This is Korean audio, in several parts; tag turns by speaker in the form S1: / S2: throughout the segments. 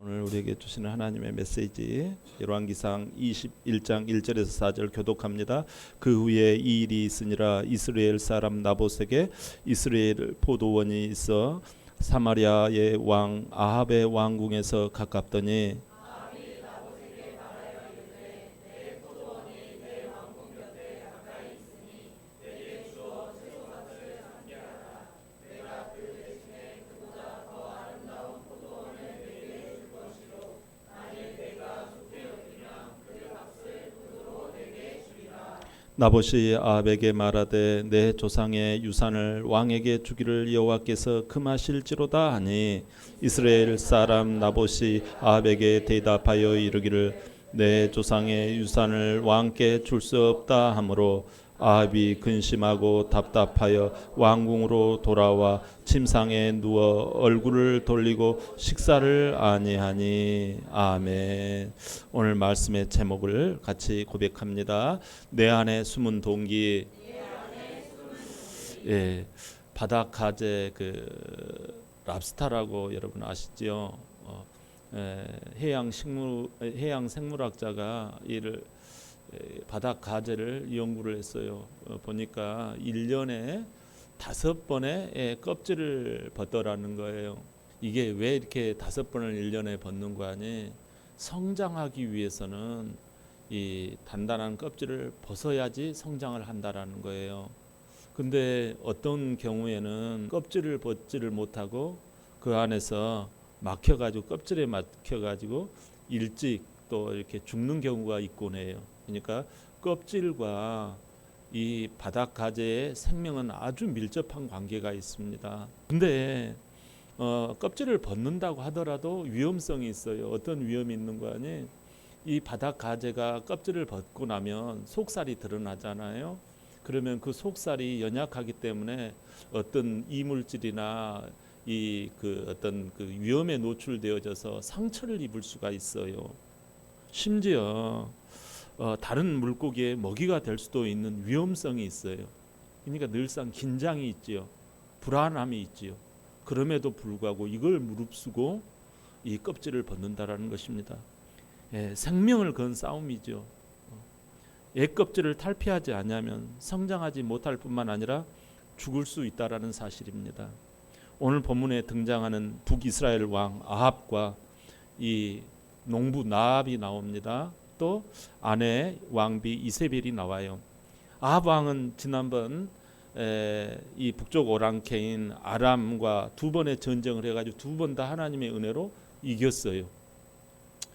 S1: 오늘 우리에게 주시는 하나님의 메시지 열왕기상 21장 1절에서 4절 교독합니다. 그 후에 이 일이 있으니라 이스라엘 사람 나봇에게 이스라엘 포도원이 있어 사마리아의 왕 아합의 왕궁에서 가깝더니 나봇이 아합에게 말하되 내 조상의 유산을 왕에게 주기를 여호와께서 금하실지로다 하니 이스라엘 사람 나봇이 아합에게 대답하여 이르기를 내 조상의 유산을 왕께 줄 수 없다 하므로 아합이 근심하고 답답하여 왕궁으로 돌아와 침상에 누워 얼굴을 돌리고 식사를 아니하니. 아멘. 오늘 말씀의 제목을 같이 고백합니다. 내 안에 숨은 동기. 예, 바다 가재 랍스타라고 여러분 아시죠? 해양 생물학자가 이를 바다 가재를 연구를 했어요. 보니까 1년에 5번의 껍질을 벗더라는 거예요. 이게 왜 이렇게 5번을 1년에 벗는 거 아니? 성장하기 위해서는 이 단단한 껍질을 벗어야지 성장을 한다라는 거예요. 근데 어떤 경우에는 껍질을 벗지를 못하고 그 안에서 막혀가지고 껍질에 막혀가지고 일찍 또 이렇게 죽는 경우가 있곤 해요. 그러니까 껍질과 이 바닥 가재의 생명은 아주 밀접한 관계가 있습니다. 근데 껍질을 벗는다고 하더라도 위험성이 있어요. 어떤 위험이 있는 거 아니? 이 바닥 가재가 껍질을 벗고 나면 속살이 드러나잖아요. 그러면 그 속살이 연약하기 때문에 어떤 이물질이나 어떤 위험에 노출되어져서 상처를 입을 수가 있어요. 심지어 다른 물고기의 먹이가 될 수도 있는 위험성이 있어요. 그러니까 늘상 긴장이 있지요. 불안함이 있지요. 그럼에도 불구하고 이걸 무릅쓰고 이 껍질을 벗는다라는 것입니다. 생명을 건 싸움이죠. 껍질을 탈피하지 않으면 성장하지 못할 뿐만 아니라 죽을 수 있다라는 사실입니다. 오늘 본문에 등장하는 북이스라엘 왕 아합과 이 농부 나압이 나옵니다. 또 아내 왕비 이세벨이 나와요. 아합 왕은 지난번 이 북쪽 오랑캐인 아람과 2번의 전쟁을 해가지고 2번 다 하나님의 은혜로 이겼어요.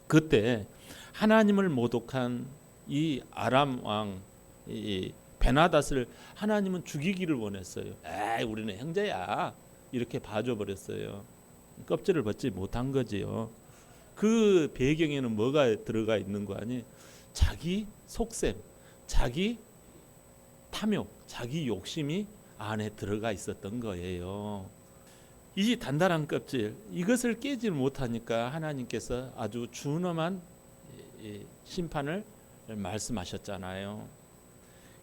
S1: 그때 하나님을 모독한 이 아람 왕 이 베나닷을 하나님은 죽이기를 원했어요. 우리는 형제야 이렇게 봐줘버렸어요. 껍질을 벗지 못한 거지요. 그 배경에는 뭐가 들어가 있는 거 아니? 자기 속셈, 자기 탐욕, 자기 욕심이 안에 들어가 있었던 거예요. 이 단단한 껍질, 이것을 깨지 못하니까 하나님께서 아주 준엄한 심판을 말씀하셨잖아요.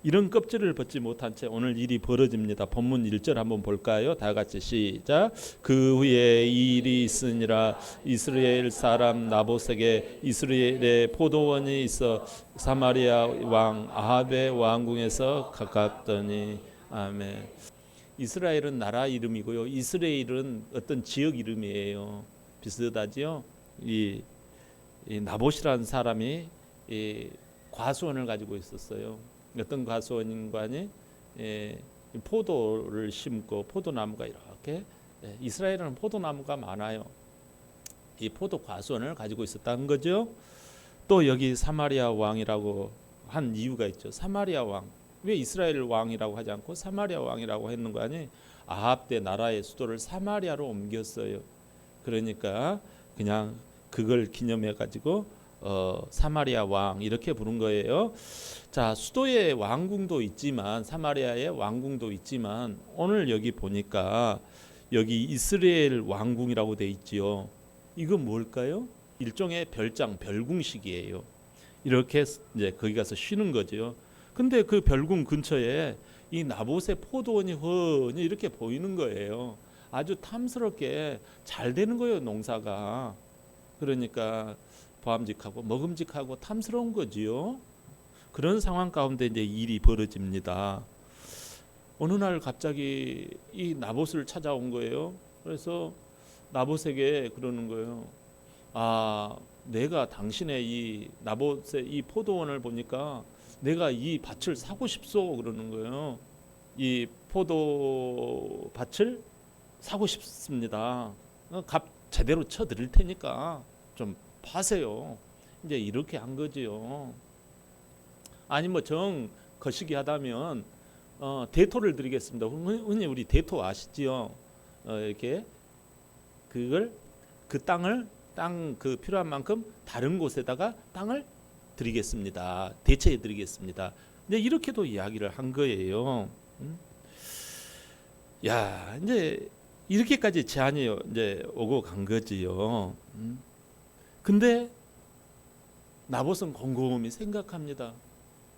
S1: 이런 껍질을 벗지 못한 채 오늘 일이 벌어집니다. 본문 1절 한번 볼까요? 다 같이 시작. 그 후에 이 일이 있으니라 이스라엘 사람 나봇에게 이스라엘의 포도원이 있어 사마리아 왕 아합의 왕궁에서 가깝더니. 아멘. 이스라엘은 나라 이름이고요. 이스라엘은 어떤 지역 이름이에요. 비슷하지요? 이 나봇이라는 사람이 이 과수원을 가지고 있었어요. 어떤 과수원인관이 포도를 심고 포도나무가 이렇게 이스라엘은 포도나무가 많아요. 이 포도 과수원을 가지고 있었다는 거죠. 또 여기 사마리아 왕이라고 한 이유가 있죠. 사마리아 왕. 왜 이스라엘 왕이라고 하지 않고 사마리아 왕이라고 했는 거 아니? 아합 때 나라의 수도를 사마리아로 옮겼어요. 그러니까 그냥 그걸 기념해 가지고 사마리아 왕 이렇게 부른 거예요. 자, 수도의 왕궁도 있지만 사마리아의 왕궁도 있지만 오늘 여기 보니까 여기 이스라엘 왕궁이라고 돼 있지요. 이건 뭘까요? 일종의 별장, 별궁식이에요. 이렇게 이제 거기 가서 쉬는 거죠. 근데 그 별궁 근처에 이 나봇의 포도원이 훤히 이렇게 보이는 거예요. 아주 탐스럽게 잘 되는 거예요, 농사가. 그러니까 보암직하고 먹음직하고 탐스러운 거지요. 그런 상황 가운데 이제 일이 벌어집니다. 어느 날 갑자기 이 나봇을 찾아온 거예요. 그래서 나봇에게 그러는 거예요. 아, 내가 당신의 이 나봇의 이 포도원을 보니까 내가 이 밭을 사고 싶소 그러는 거예요. 이 포도밭을 사고 싶습니다. 값 제대로 쳐 드릴 테니까 좀 파세요. 이제 이렇게 한 거지요. 아니 뭐 정 거시기 하다면 대토를 드리겠습니다. 흔히 우리 대토 아시지요? 이렇게 그걸 그 땅을 땅 그 필요한 만큼 다른 곳에다가 땅을 드리겠습니다. 대체해 드리겠습니다. 근데 이렇게도 이야기를 한 거예요. 야, 이제 이렇게까지 제안이 이제 오고 간 거지요. 근데 나봇은 곰곰이 생각합니다.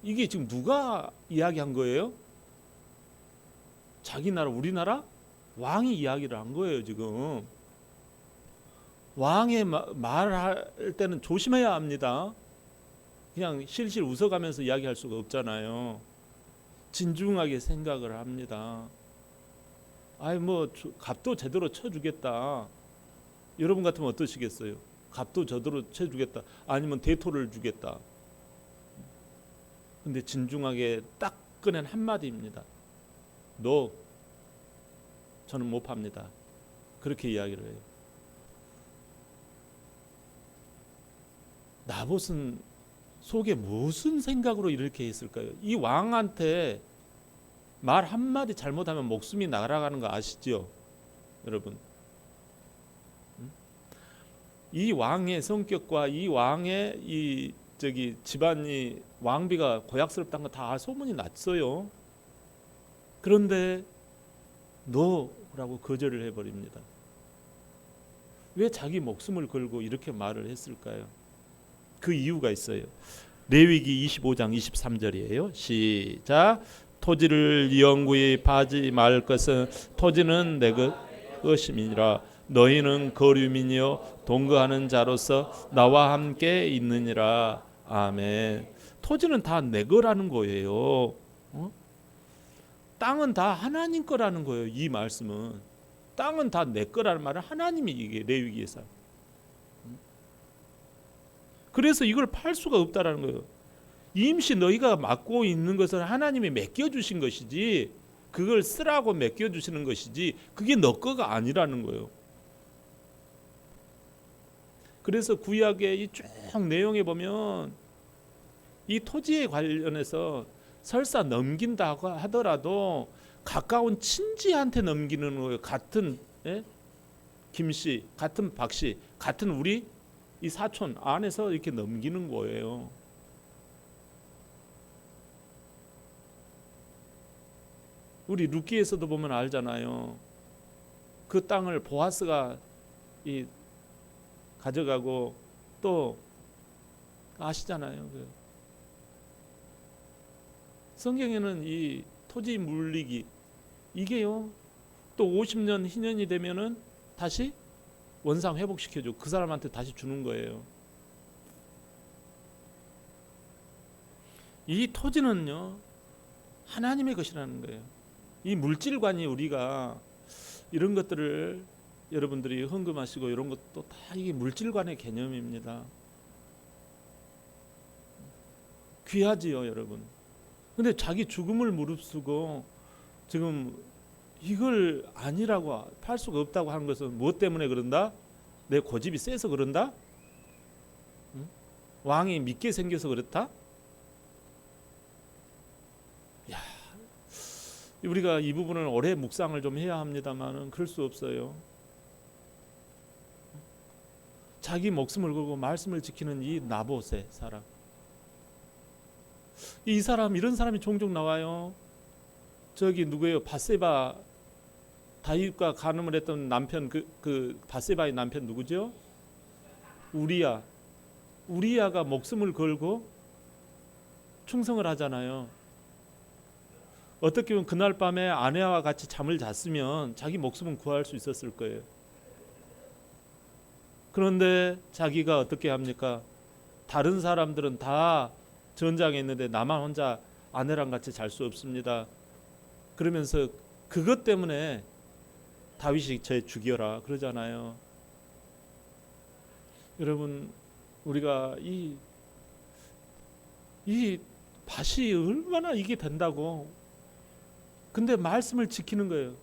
S1: 이게 지금 누가 이야기한 거예요? 자기 나라, 우리나라 왕이 이야기를 한 거예요. 지금 왕의 말할 때는 조심해야 합니다. 그냥 실실 웃어가면서 이야기할 수가 없잖아요. 진중하게 생각을 합니다. 아이 뭐 값도 제대로 쳐주겠다. 여러분 같으면 어떠시겠어요? 값도 제대로 쳐주겠다. 아니면 대토를 주겠다. 근데 진중하게 딱 꺼낸 한마디입니다. 너 저는 못 팝니다. 그렇게 이야기를 해요. 나봇은 속에 무슨 생각으로 이렇게 했을까요? 이 왕한테 말 한마디 잘못하면 목숨이 날아가는 거 아시죠? 여러분. 이 왕의 성격과 이 왕의 이 집안이 왕비가 고약스럽다는 거 다 소문이 났어요. 그런데 너라고 거절을 해버립니다. 왜 자기 목숨을 걸고 이렇게 말을 했을까요? 그 이유가 있어요. 레위기 25장 23절이에요. 시작. 토지를 영구히 파지 말 것은 토지는 내 것임이니라. 너희는 거류민이요 동거하는 자로서 나와 함께 있느니라. 아멘. 토지는 다 내 거라는 거예요. 땅은 다 하나님 거라는 거예요. 이 말씀은 땅은 다 내 거라는 말은 하나님이 이게 레위기에서. 그래서 이걸 팔 수가 없다라는 거예요. 임시 너희가 맡고 있는 것은 하나님이 맡겨주신 것이지 그걸 쓰라고 맡겨주시는 것이지 그게 너 거가 아니라는 거예요. 그래서 구약의 이 쭉 내용에 보면 이 토지에 관련해서 설사 넘긴다고 하더라도 가까운 친지한테 넘기는 거예요. 같은 김씨, 같은 박씨, 같은 우리 이 사촌 안에서 이렇게 넘기는 거예요. 우리 룻기에서도 보면 알잖아요. 그 땅을 보아스가 이 가져가고 또 아시잖아요. 성경에는 이 토지 물리기 이게요. 또 50년 희년이 되면은 다시 원상 회복시켜줘. 그 사람한테 다시 주는 거예요. 이 토지는요 하나님의 것이라는 거예요. 이 물질관이 우리가 이런 것들을 여러분들이 헌금하시고 이런 것도 다 이게 물질관의 개념입니다. 귀하지요, 여러분. 근데 자기 죽음을 무릅쓰고 지금 이걸 아니라고 팔 수가 없다고 하는 것은 무엇 때문에 그런다? 내 고집이 세서 그런다? 응? 왕이 믿게 생겨서 그렇다? 야, 우리가 이 부분을 오래 묵상을 좀 해야 합니다만은 그럴 수 없어요. 자기 목숨을 걸고 말씀을 지키는 이 나봇의 사람. 이 사람 이런 사람이 종종 나와요. 저기 누구예요? 밧세바 다윗과 간음을 했던 남편 그 밧세바의 남편 누구죠? 우리야. 우리야가 목숨을 걸고 충성을 하잖아요. 어떻게 보면 그날 밤에 아내와 같이 잠을 잤으면 자기 목숨은 구할 수 있었을 거예요. 그런데 자기가 어떻게 합니까? 다른 사람들은 다 전장에 있는데 나만 혼자 아내랑 같이 잘 수 없습니다. 그러면서 그것 때문에 다윗이 쟤 죽여라 그러잖아요. 여러분, 우리가 이 밭이 얼마나 이게 된다고. 근데 말씀을 지키는 거예요.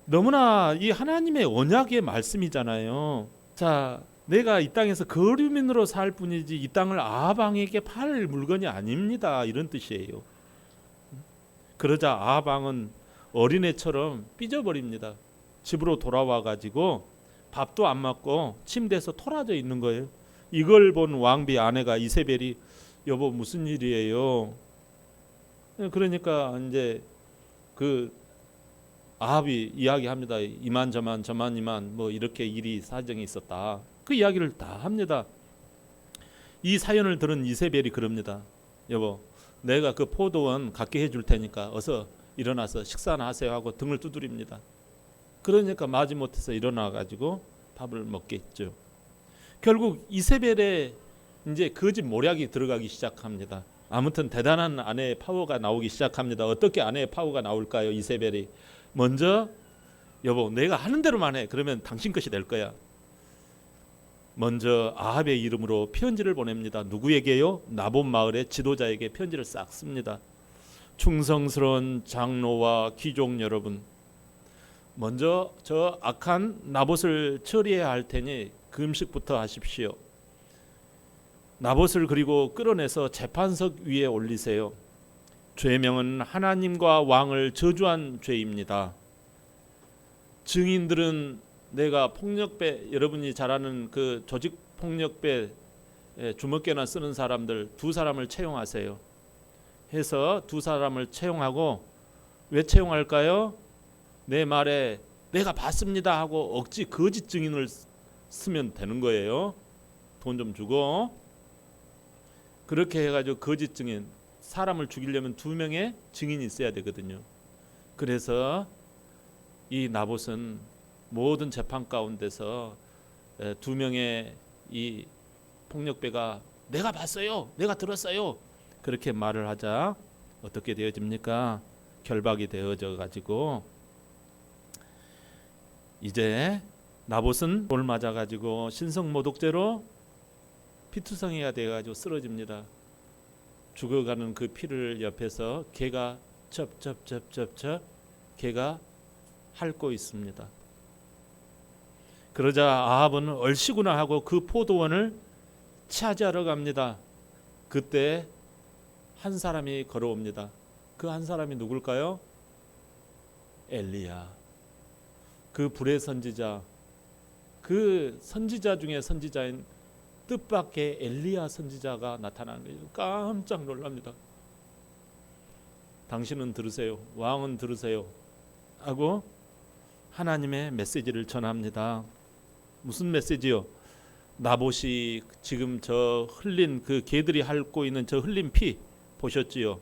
S1: 너무나 이 하나님의 언약의 말씀이잖아요. 자, 내가 이 땅에서 거류민으로 살 뿐이지 이 땅을 아합 왕에게 팔 물건이 아닙니다, 이런 뜻이에요. 그러자 아합 왕은 어린애처럼 삐져버립니다. 집으로 돌아와 가지고 밥도 안 먹고 침대에서 토라져 있는 거예요. 이걸 본 왕비 아내가 이세벨이 여보 무슨 일이에요? 그러니까 이제 그 아합이 이야기합니다. 이만저만 저만이만 뭐 이렇게 일이 사정이 있었다. 그 이야기를 다 합니다. 이 사연을 들은 이세벨이 그럽니다. 여보, 내가 그 포도원 갖게 해줄 테니까 어서 일어나서 식사나 하세요 하고 등을 두드립니다. 그러니까 마지못해서 일어나 가지고 밥을 먹겠죠. 결국 이세벨의 이제 거짓 모략이 들어가기 시작합니다. 아무튼 대단한 아내의 파워가 나오기 시작합니다. 어떻게 아내의 파워가 나올까요? 이세벨이 먼저 여보 내가 하는 대로만 해. 그러면 당신 것이 될 거야. 먼저 아합의 이름으로 편지를 보냅니다. 누구에게요? 나봇 마을의 지도자에게 편지를 싹 씁니다. 충성스러운 장로와 귀족 여러분, 먼저 저 악한 나봇을 처리해야 할 테니 금식부터 하십시오. 나봇을 그리고 끌어내서 재판석 위에 올리세요. 죄명은 하나님과 왕을 저주한 죄입니다. 증인들은 내가 폭력배, 여러분이 잘 아는 그 조직 폭력배 주먹개나 쓰는 사람들 2사람을 채용하세요. 해서 2사람을 채용하고 왜 채용할까요? 내 말에 내가 봤습니다 하고 억지 거짓 증인을 쓰면 되는 거예요. 돈 좀 주고. 그렇게 해가지고 거짓 증인, 사람을 죽이려면 2명의 증인이 있어야 되거든요. 그래서 이 나봇은 모든 재판 가운데서 2명의 이 폭력배가 내가 봤어요, 내가 들었어요 그렇게 말을 하자 어떻게 되어집니까? 결박이 되어져 가지고 이제 나봇은 돌 맞아 가지고 신성모독죄로 피투성이가 되어 가지고 쓰러집니다. 죽어가는 그 피를 옆에서 개가 첩첩첩첩첩 개가 핥고 있습니다. 그러자 아합은 얼씨구나 하고 그 포도원을 차지하러 갑니다. 그때 한 사람이 걸어옵니다. 그 한 사람이 누굴까요? 엘리야. 그 불의 선지자, 그 선지자 중에 선지자인 뜻밖의 엘리야 선지자가 나타나는 거예요. 깜짝 놀랍니다. 당신은 들으세요, 왕은 들으세요 하고 하나님의 메시지를 전합니다. 무슨 메시지요? 나봇이 지금 저 흘린 그 개들이 핥고 있는 저 흘린 피 보셨지요?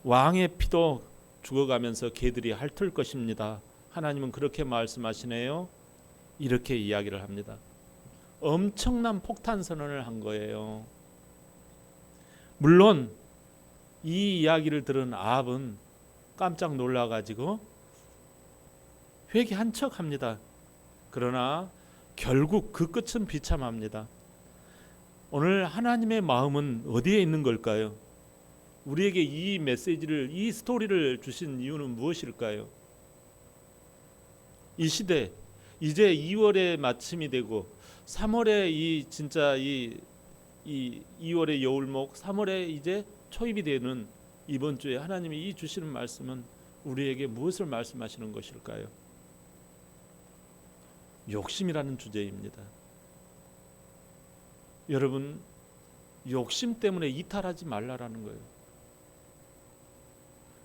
S1: 왕의 피도 죽어가면서 개들이 핥을 것입니다. 하나님은 그렇게 말씀하시네요. 이렇게 이야기를 합니다. 엄청난 폭탄 선언을 한 거예요. 물론 이 이야기를 들은 아합은 깜짝 놀라가지고 회개한 척합니다. 그러나 결국 그 끝은 비참합니다. 오늘 하나님의 마음은 어디에 있는 걸까요? 우리에게 이 메시지를, 이 스토리를 주신 이유는 무엇일까요? 이 시대, 이제 2월의 마침이 되고 3월에 이 진짜 이 2월의 여울목, 3월에 이제 초입이 되는 이번 주에 하나님이 이 주시는 말씀은 우리에게 무엇을 말씀하시는 것일까요? 욕심이라는 주제입니다. 여러분, 욕심 때문에 이탈하지 말라라는 거예요.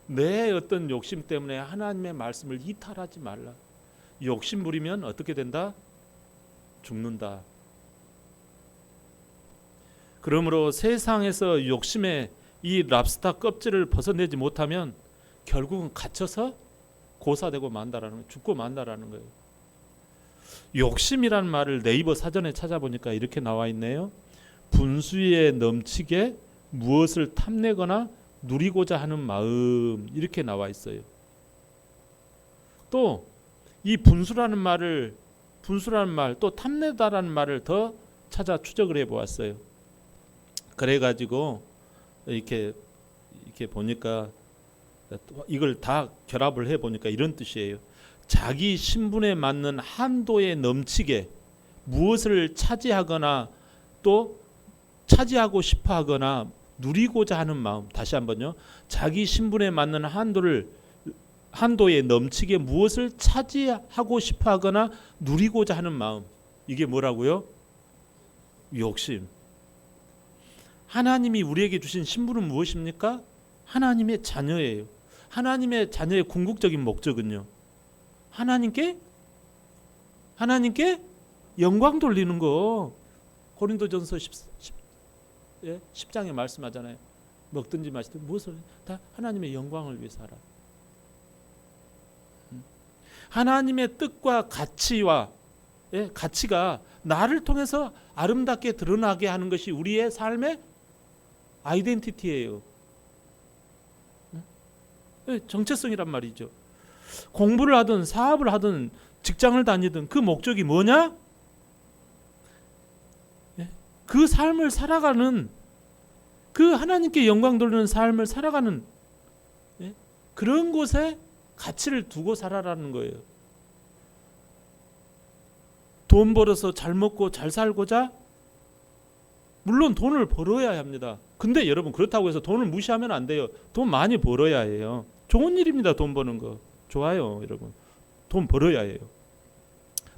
S1: 내 어떤 욕심 때문에 하나님의 말씀을 이탈하지 말라. 욕심 부리면 어떻게 된다? 죽는다. 그러므로 세상에서 욕심의 이 랍스터 껍질을 벗어내지 못하면 결국은 갇혀서 고사되고 만다라는 거예요. 죽고 만다라는 거예요. 욕심이란 말을 네이버 사전에 찾아보니까 이렇게 나와 있네요. 분수에 넘치게 무엇을 탐내거나 누리고자 하는 마음, 이렇게 나와 있어요. 또 이 분수라는 말, 또 탐내다라는 말을 더 찾아 추적을 해 보았어요. 그래가지고 이렇게 보니까 이걸 다 결합을 해 보니까 이런 뜻이에요. 자기 신분에 맞는 한도에 넘치게 무엇을 차지하거나 또 차지하고 싶어 하거나 누리고자 하는 마음. 다시 한번요. 자기 신분에 맞는 한도에 넘치게 무엇을 차지하고 싶어 하거나 누리고자 하는 마음. 이게 뭐라고요? 욕심. 하나님이 우리에게 주신 신분은 무엇입니까? 하나님의 자녀예요. 하나님의 자녀의 궁극적인 목적은요, 하나님께 영광 돌리는 거. 고린도전서 10장에 말씀하잖아요. 먹든지 마시든 무엇을 다 하나님의 영광을 위해서 하라. 하나님의 뜻과 가치가 나를 통해서 아름답게 드러나게 하는 것이 우리의 삶의 아이덴티티예요. 정체성이란 말이죠. 공부를 하든 사업을 하든 직장을 다니든 그 목적이 뭐냐? 그 삶을 살아가는, 그 하나님께 영광 돌리는 삶을 살아가는 그런 곳에 가치를 두고 살아라는 거예요. 돈 벌어서 잘 먹고 잘 살고자, 물론 돈을 벌어야 합니다. 근데 여러분, 그렇다고 해서 돈을 무시하면 안 돼요. 돈 많이 벌어야 해요. 좋은 일입니다. 돈 버는 거 좋아요. 여러분, 돈 벌어야 해요.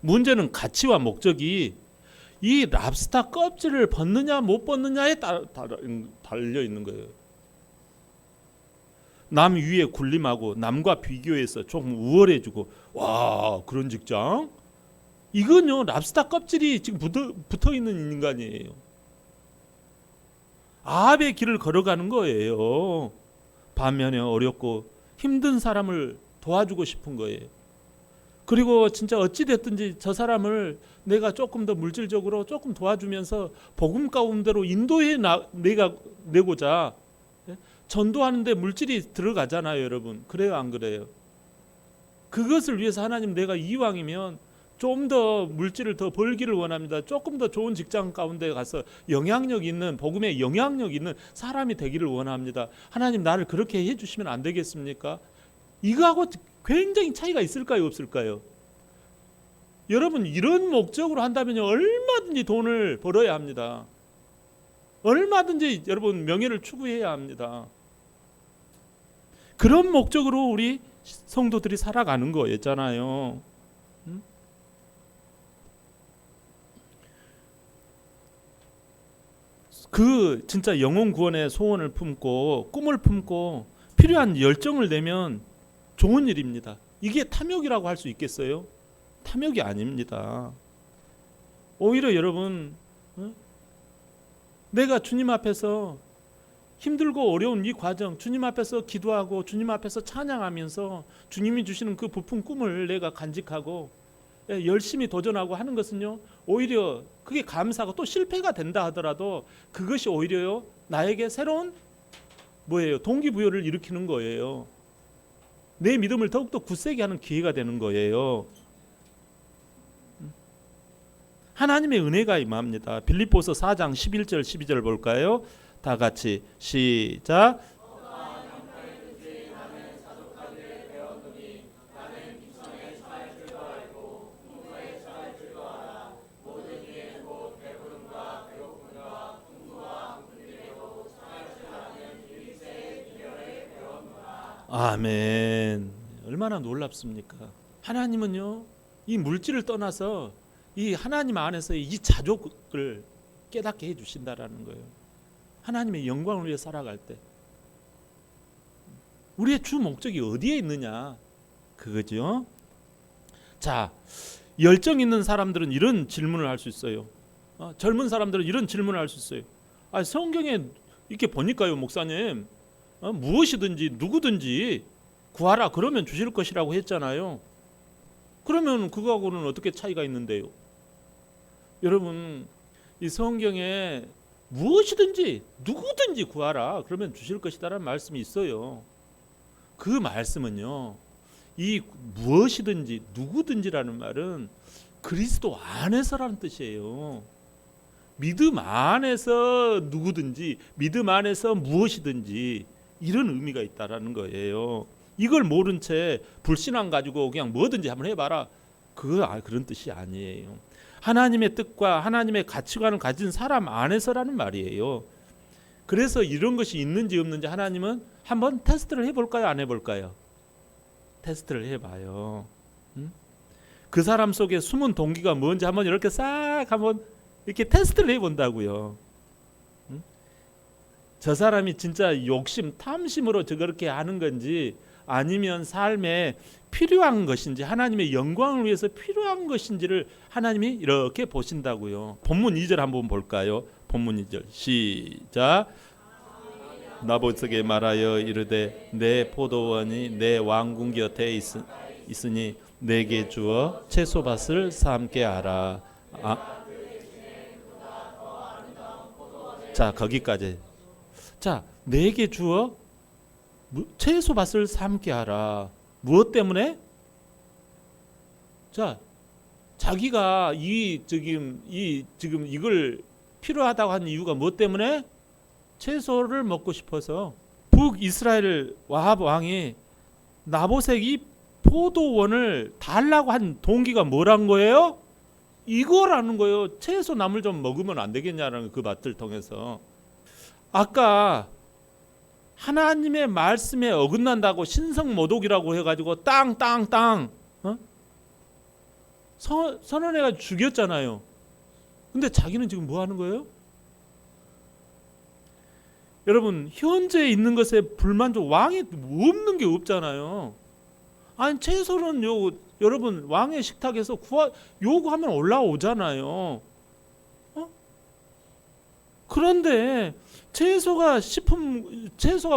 S1: 문제는 가치와 목적이 이 랍스타 껍질을 벗느냐 못 벗느냐에 달려 있는 거예요. 남 위에 군림하고 남과 비교해서 조금 우월해지고, 와, 그런 직장? 이건요, 랍스타 껍질이 지금 붙어 있는 인간이에요. 아합의 길을 걸어가는 거예요. 반면에 어렵고 힘든 사람을 도와주고 싶은 거예요. 그리고 진짜 어찌 됐든지 저 사람을 내가 조금 더 물질적으로 조금 도와주면서 복음 가운데로 인도해 내고자 전도하는데 물질이 들어가잖아요, 여러분. 그래요, 안 그래요? 그것을 위해서 하나님, 내가 이왕이면 좀 더 물질을 더 벌기를 원합니다. 조금 더 좋은 직장 가운데 가서 영향력 있는, 복음에 영향력 있는 사람이 되기를 원합니다. 하나님, 나를 그렇게 해주시면 안 되겠습니까? 이거하고 굉장히 차이가 있을까요, 없을까요? 여러분, 이런 목적으로 한다면 얼마든지 돈을 벌어야 합니다. 얼마든지 여러분 명예를 추구해야 합니다. 그런 목적으로 우리 성도들이 살아가는 거였잖아요. 그 진짜 영혼 구원의 소원을 품고 꿈을 품고 필요한 열정을 내면 좋은 일입니다. 이게 탐욕이라고 할 수 있겠어요? 탐욕이 아닙니다. 오히려 여러분, 내가 주님 앞에서 힘들고 어려운 이 과정, 주님 앞에서 기도하고 주님 앞에서 찬양하면서 주님이 주시는 그 부푼 꿈을 내가 간직하고 열심히 도전하고 하는 것은요, 오히려 그게 감사하고, 또 실패가 된다 하더라도 그것이 오히려요, 나에게 새로운 동기부여를 일으키는 거예요. 내 믿음을 더욱더 굳세게 하는 기회가 되는 거예요. 하나님의 은혜가 임합니다. 빌립보서 4장 11절 12절 볼까요? 다 같이 시작. 아멘. 얼마나 놀랍습니까? 하나님은요, 이 물질을 떠나서 이 하나님 안에서 이 자족을 깨닫게 해주신다라는 거예요. 하나님의 영광을 위해 살아갈 때 우리의 주 목적이 어디에 있느냐, 그거죠. 자, 열정 있는 사람들은 이런 질문을 할 수 있어요. 젊은 사람들은 이런 질문을 할 수 있어요. 성경에 이렇게 보니까요, 목사님, 무엇이든지 누구든지 구하라 그러면 주실 것이라고 했잖아요. 그러면 그거하고는 어떻게 차이가 있는데요? 여러분, 이 성경에 무엇이든지 누구든지 구하라 그러면 주실 것이다라는 말씀이 있어요. 그 말씀은요, 이 무엇이든지 누구든지라는 말은 그리스도 안에서라는 뜻이에요. 믿음 안에서 누구든지, 믿음 안에서 무엇이든지 이런 의미가 있다라는 거예요. 이걸 모른 채 불신앙 가지고 그냥 뭐든지 한번 해봐라, 그런 뜻이 아니에요. 하나님의 뜻과 하나님의 가치관을 가진 사람 안에서라는 말이에요. 그래서 이런 것이 있는지 없는지 하나님은 한번 테스트를 해볼까요, 안 해볼까요? 테스트를 해봐요. 그 사람 속에 숨은 동기가 뭔지 한번 이렇게 싹 한번 이렇게 테스트를 해본다고요. 저 사람이 진짜 욕심, 탐심으로 저렇게 하는 건지 아니면 삶에 필요한 것인지, 하나님의 영광을 위해서 필요한 것인지를 하나님이 이렇게 보신다고요. 본문 2절 한번 볼까요? 본문 2절 시작. 나봇에게 말하여 이르되 내 포도원이 내 왕궁 곁에 있으니 내게 주어 채소밭을 삶게 하라. 자, 거기까지. 자, 내게 주어 채소밭을 삶게 하라. 무엇 때문에? 자, 자기가 지금 이걸 필요하다고 한 이유가 무엇 때문에? 채소를 먹고 싶어서. 북이스라엘 와합 왕이 나봇에게 포도원을 달라고 한 동기가 뭐란 거예요? 이거라는 거예요. 채소 나물 좀 먹으면 안 되겠냐라는 그 밭을 통해서. 아까 하나님의 말씀에 어긋난다고 신성모독이라고 해가지고 땅 선언해가 죽였잖아요. 근데 자기는 지금 뭐 하는 거예요? 여러분, 현재 있는 것에 불만족, 왕이 없는 게 없잖아요. 아니, 채소는 여러분 왕의 식탁에서 요구하면 올라오잖아요. 그런데 채소가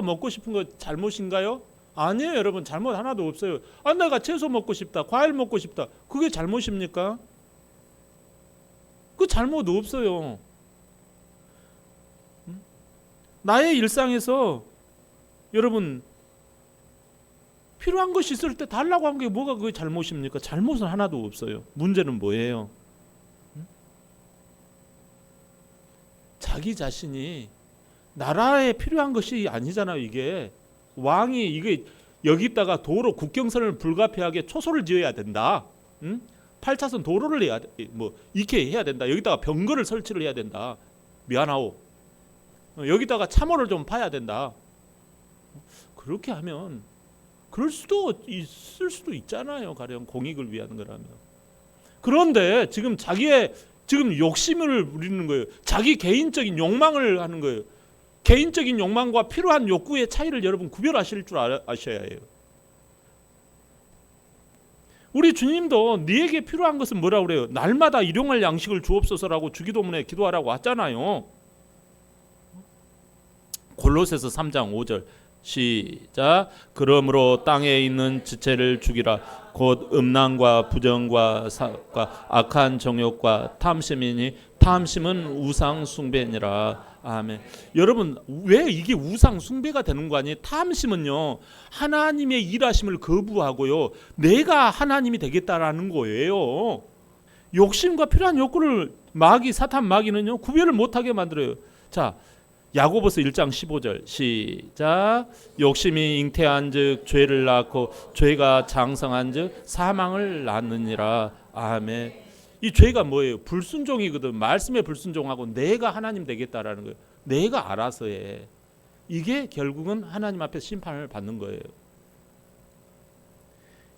S1: 먹고 싶은 거 잘못인가요? 아니에요, 여러분. 잘못 하나도 없어요. 내가 채소 먹고 싶다, 과일 먹고 싶다, 그게 잘못입니까? 그 잘못 없어요. 나의 일상에서 여러분 필요한 것이 있을 때 달라고 한 게 뭐가 그게 잘못입니까? 잘못은 하나도 없어요. 문제는 뭐예요? 자기 자신이 나라에 필요한 것이 아니잖아요. 이게 왕이 이게 여기다가 도로 국경선을 불가피하게 초소를 지어야 된다. 8차선 도로를 이렇게 해야 된다. 여기다가 병거를 설치를 해야 된다. 미안하오. 여기다가 참호를 좀 파야 된다. 그렇게 하면 그럴 수도 있을 수도 있잖아요. 가령 공익을 위한 거라면. 그런데 지금 자기의 욕심을 부리는 거예요. 자기 개인적인 욕망을 하는 거예요. 개인적인 욕망과 필요한 욕구의 차이를 여러분 구별하실 줄 아셔야 해요. 우리 주님도 네게 필요한 것은 뭐라고 그래요? 날마다 일용할 양식을 주옵소서라고 주기도문에 기도하라고 하잖아요. 골로새서 3장 5절 시작. 그러므로 땅에 있는 지체를 죽이라. 곧 음란과 부정과 사과 악한 정욕과 탐심이니 탐심은 우상 숭배니라. 아멘. 여러분, 왜 이게 우상 숭배가 되는 거 아니에요? 탐심은요, 하나님의 일하심을 거부하고요, 내가 하나님이 되겠다라는 거예요. 욕심과 필요한 욕구를 사탄 마귀는요 구별을 못하게 만들어요. 자, 야고보서 1장 15절 시작. 욕심이 잉태한즉 죄를 낳고 죄가 장성한즉 사망을 낳느니라. 아멘. 이 죄가 뭐예요? 불순종이거든. 말씀에 불순종하고 내가 하나님 되겠다라는 거예요. 내가 알아서 해. 이게 결국은 하나님 앞에 심판을 받는 거예요.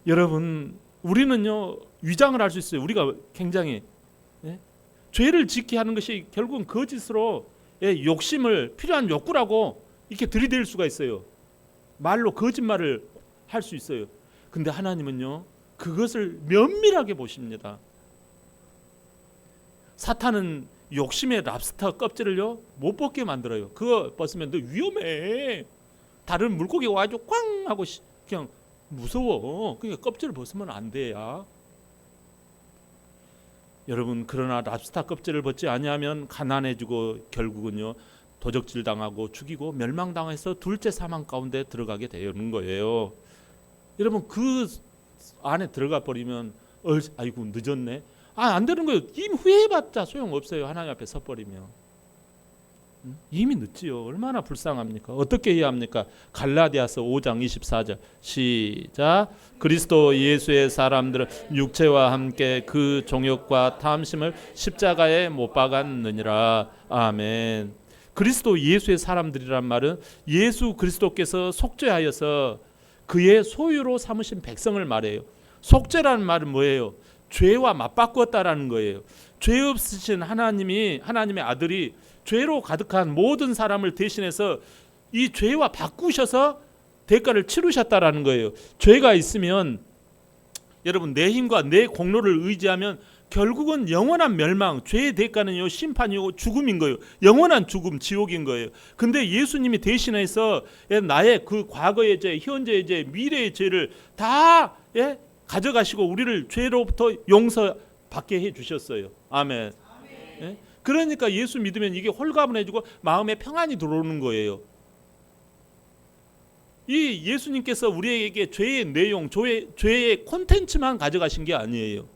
S1: 여러분, 우리는요 위장을 할 수 있어요. 우리가 굉장히 죄를 짓게 하는 것이 결국은 거짓으로 욕심을 필요한 욕구라고 이렇게 들이댈 수가 있어요. 말로 거짓말을 할 수 있어요. 근데 하나님은요 그것을 면밀하게 보십니다. 사탄은 욕심의 랍스터 껍질을요 못 벗게 만들어요. 그거 벗으면 너 위험해. 다른 물고기가 와가지고 꽝 하고 그냥 무서워. 그러니까 껍질을 벗으면 안 돼야. 여러분, 그러나 랍스타 껍질을 벗지 아니하면 가난해지고 결국은요 도적질 당하고 죽이고 멸망당해서 둘째 사망 가운데 들어가게 되는 거예요. 여러분, 그 안에 들어가 버리면 아이고 늦었네. 안 되는 거예요. 이미 후회해봤자 소용없어요. 하나님 앞에 서버리면. 이미 늦지요. 얼마나 불쌍합니까? 어떻게 해야 합니까? 갈라디아서 5장 24절 시작. 그리스도 예수의 사람들은 육체와 함께 그 종욕과 탐심을 십자가에 못 박았느니라. 아멘. 그리스도 예수의 사람들이란 말은 예수 그리스도께서 속죄하여서 그의 소유로 삼으신 백성을 말해요. 속죄라는 말은 뭐예요? 죄와 맞바꾸었다라는 거예요. 죄 없으신 하나님의 아들이 죄로 가득한 모든 사람을 대신해서 이 죄와 바꾸셔서 대가를 치르셨다라는 거예요. 죄가 있으면 여러분, 내 힘과 내 공로를 의지하면 결국은 영원한 멸망, 죄의 대가는요 심판이고 죽음인 거예요. 영원한 죽음, 지옥인 거예요. 근데 예수님이 대신해서 나의 그 과거의 죄, 현재의 죄, 미래의 죄를 다 가져가시고 우리를 죄로부터 용서받게 해주셨어요. 아멘. 예? 그러니까 예수 믿으면 이게 홀가분해지고 마음에 평안이 들어오는 거예요. 이 예수님께서 우리에게 죄의 내용, 죄의 콘텐츠만 가져가신 게 아니에요.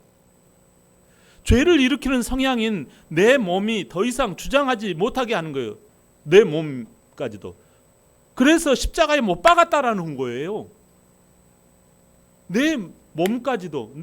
S1: 죄를 일으키는 성향인 내 몸이 더 이상 주장하지 못하게 하는 거예요. 내 몸까지도. 그래서 십자가에 못 박았다라는 거예요. 내 몸까지도.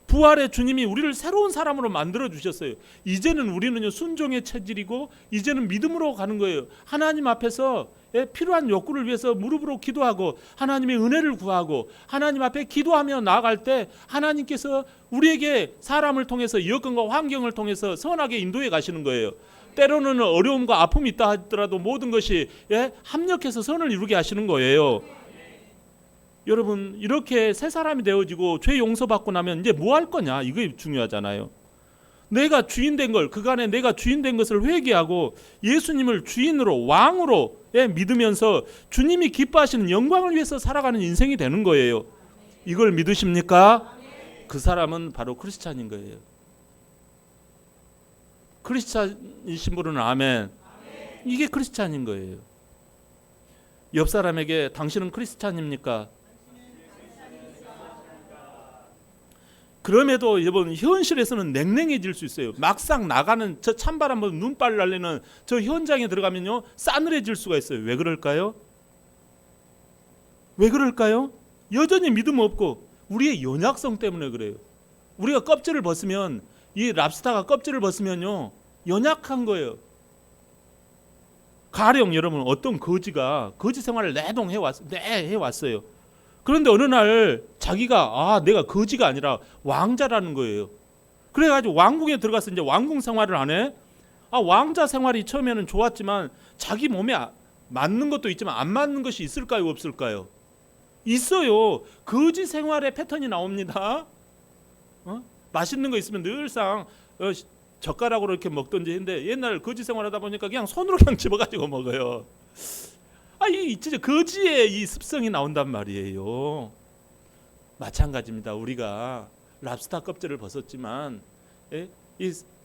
S1: 부활의 주님이 우리를 새로운 사람으로 만들어 주셨어요. 이제는 우리는요 순종의 체질이고 이제는 믿음으로 가는 거예요. 하나님 앞에서 필요한 욕구를 위해서 무릎으로 기도하고 하나님의 은혜를 구하고 하나님 앞에 기도하며 나아갈 때 하나님께서 우리에게 사람을 통해서 여건과 환경을 통해서 선하게 인도해 가시는 거예요. 때로는 어려움과 아픔이 있다 하더라도 모든 것이 합력해서 선을 이루게 하시는 거예요. 여러분, 이렇게 새 사람이 되어지고 죄 용서받고 나면 이제 뭐 할 거냐, 이게 중요하잖아요. 내가 주인 된 걸, 그간에 내가 주인 된 것을 회개하고 예수님을 주인으로, 왕으로 믿으면서 주님이 기뻐하시는 영광을 위해서 살아가는 인생이 되는 거예요. 이걸 믿으십니까? 그 사람은 바로 크리스찬인 거예요. 크리스찬이신 분은 아멘. 이게 크리스찬인 거예요. 옆 사람에게 당신은 크리스찬입니까? 그럼에도 여러분, 현실에서는 냉랭해질 수 있어요. 막상 나가는 저 찬바람 한번 눈발 날리는 저 현장에 들어가면요 싸늘해질 수가 있어요. 왜 그럴까요? 왜 그럴까요? 여전히 믿음 없고 우리의 연약성 때문에 그래요. 우리가 껍질을 벗으면, 이 랍스타가 껍질을 벗으면요 연약한 거예요. 가령 여러분, 어떤 거지가 거지 생활을 해왔어요. 그런데 어느 날 자기가 내가 거지가 아니라 왕자라는 거예요. 그래가지고 왕궁에 들어가서 이제 왕궁 생활을 하네. 왕자 생활이 처음에는 좋았지만 자기 몸에 맞는 것도 있지만 안 맞는 것이 있을까요, 없을까요? 있어요. 거지 생활의 패턴이 나옵니다. 맛있는 거 있으면 늘상 젓가락으로 이렇게 먹던지 했는데 옛날 거지 생활하다 보니까 그냥 손으로 그냥 집어가지고 먹어요. 이 진짜 거지의 이 습성이 나온단 말이에요. 마찬가지입니다. 우리가 랍스타 껍질을 벗었지만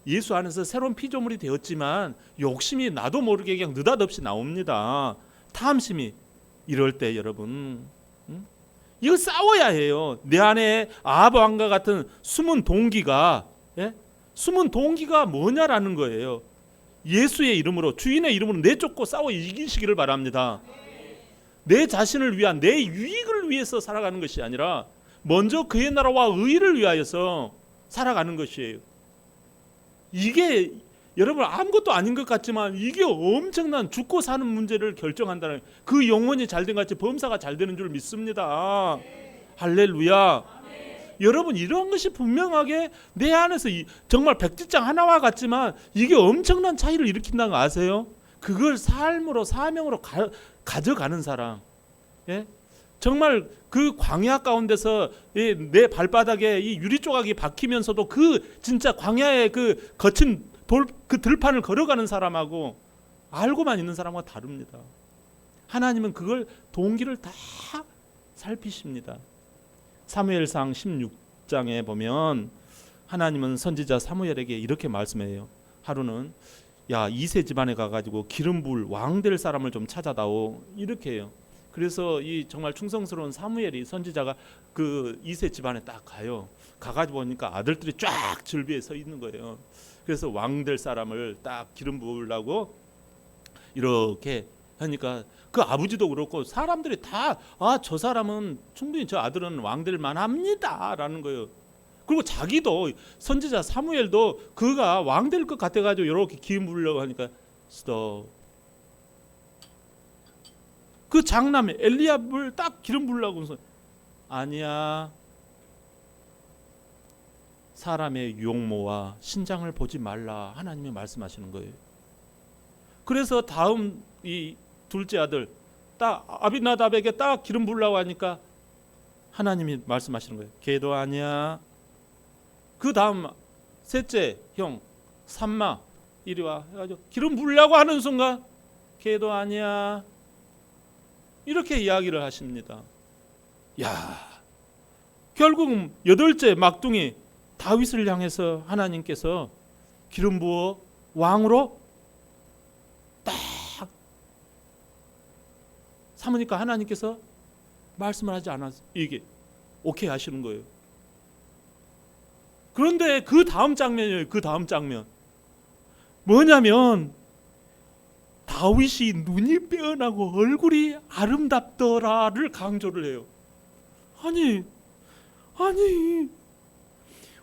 S1: 예수 안에서 새로운 피조물이 되었지만 욕심이 나도 모르게 그냥 느닷없이 나옵니다. 탐심이. 이럴 때 여러분, 이거 싸워야 해요. 내 안에 아합왕과 같은 숨은 동기가 뭐냐라는 거예요. 예수의 이름으로, 주인의 이름으로 내쫓고 싸워 이기시기를 바랍니다. 내 자신을 위한, 내 유익을 위해서 살아가는 것이 아니라 먼저 그의 나라와 의를 위하여서 살아가는 것이에요. 이게 여러분 아무것도 아닌 것 같지만 이게 엄청난 죽고 사는 문제를 결정한다는, 그 영혼이 잘된 같이 범사가 잘 되는 줄 믿습니다. 할렐루야. 여러분, 이런 것이 분명하게 내 안에서 정말 백지장 하나와 같지만 이게 엄청난 차이를 일으킨다는 거 아세요? 그걸 삶으로, 사명으로 가져가는 사람. 정말 그 광야 가운데서 내 발바닥에 이 유리 조각이 박히면서도 그 진짜 광야의 그 거친 그 들판을 걸어가는 사람하고 알고만 있는 사람과 다릅니다. 하나님은 그걸 동기를 다 살피십니다. 사무엘상 16장에 보면 하나님은 선지자 사무엘에게 이렇게 말씀해요. 하루는 야 이세 집안에 가가지고 기름 부을 왕 될 사람을 좀 찾아다오 이렇게 해요. 그래서 이 정말 충성스러운 사무엘이 선지자가 그 이세 집안에 딱 가요. 가가지고 보니까 아들들이 쫙 절비에 서 있는 거예요. 그래서 왕 될 사람을 딱 기름 부으려고 이렇게 하니까 그 아버지도 그렇고 사람들이 다 저 사람은 충분히 저 아들은 왕 될 만합니다 라는 거예요. 그리고 자기도 선지자 사무엘도 그가 왕 될 것 같아 가지고 이렇게 기름 부으려고 하니까 스톱. 그 장남의 엘리압을 딱 기름 부으려고 해서 아니야. 사람의 용모와 신장을 보지 말라 하나님이 말씀하시는 거예요. 그래서 다음 이 둘째 아들 딱 아비나답에게 딱 기름 부으려고 하니까 하나님이 말씀하시는 거예요. 걔도 아니야. 그 다음 셋째 형 삼마 이리 와 해가지고 기름 부으려고 하는 순간 걔도 아니야. 이렇게 이야기를 하십니다. 야, 결국은 여덟째 막둥이 다윗을 향해서 하나님께서 기름 부어 왕으로 딱 삼으니까 하나님께서 말씀을 하지 않았어요. 이게 오케이 하시는 거예요. 그런데 그 다음 장면이에요. 그 다음 장면 뭐냐면 다윗이 눈이 빼어나고 얼굴이 아름답더라를 강조를 해요. 아니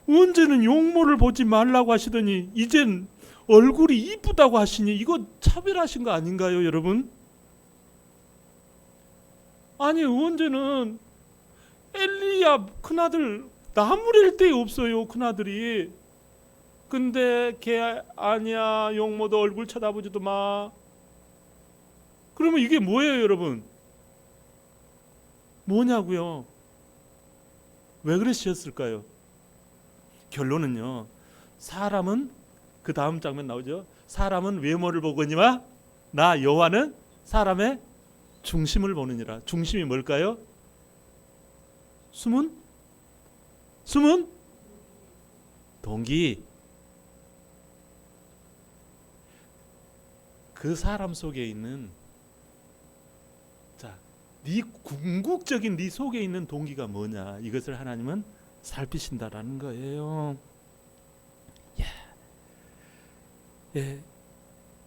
S1: 언제는 용모를 보지 말라고 하시더니 이젠 얼굴이 이쁘다고 하시니 이거 차별하신 거 아닌가요, 여러분? 아니 언제는 엘리압 큰아들 나무랄 데 없어요, 큰아들이. 근데 걔 아니야, 용모도 얼굴 쳐다보지도 마. 그러면 이게 뭐예요, 여러분? 뭐냐고요? 왜 그러셨을까요? 결론은요, 사람은 그 다음 장면 나오죠. 사람은 외모를 보거니와 나 여호와는 사람의 중심을 보느니라. 중심이 뭘까요? 숨은 동기. 그 사람 속에 있는 네 궁극적인 네 속에 있는 동기가 뭐냐, 이것을 하나님은 살피신다라는 거예요. 예.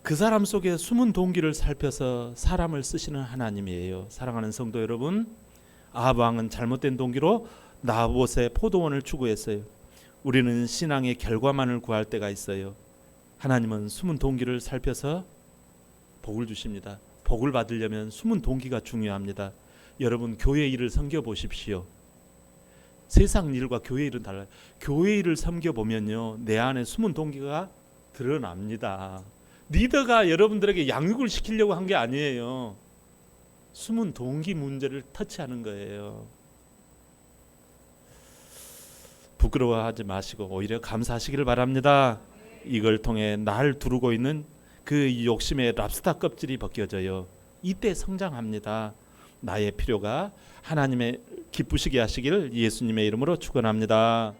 S1: 그 사람 속에 숨은 동기를 살펴서 사람을 쓰시는 하나님이에요. 사랑하는 성도 여러분, 아합 왕은 잘못된 동기로 나봇의 포도원을 추구했어요. 우리는 신앙의 결과만을 구할 때가 있어요. 하나님은 숨은 동기를 살펴서 복을 주십니다. 복을 받으려면 숨은 동기가 중요합니다. 여러분, 교회 일을 섬겨 보십시오. 세상 일과 교회 일은 달라요. 교회 일을 섬겨 보면요, 내 안에 숨은 동기가 드러납니다. 리더가 여러분들에게 양육을 시키려고 한 게 아니에요. 숨은 동기 문제를 터치하는 거예요. 부끄러워하지 마시고 오히려 감사하시기를 바랍니다. 이걸 통해 날 두르고 있는 그 욕심의 랍스타 껍질이 벗겨져요. 이때 성장합니다. 나의 필요가 하나님의 기쁘시게 하시기를 예수님의 이름으로 축원합니다.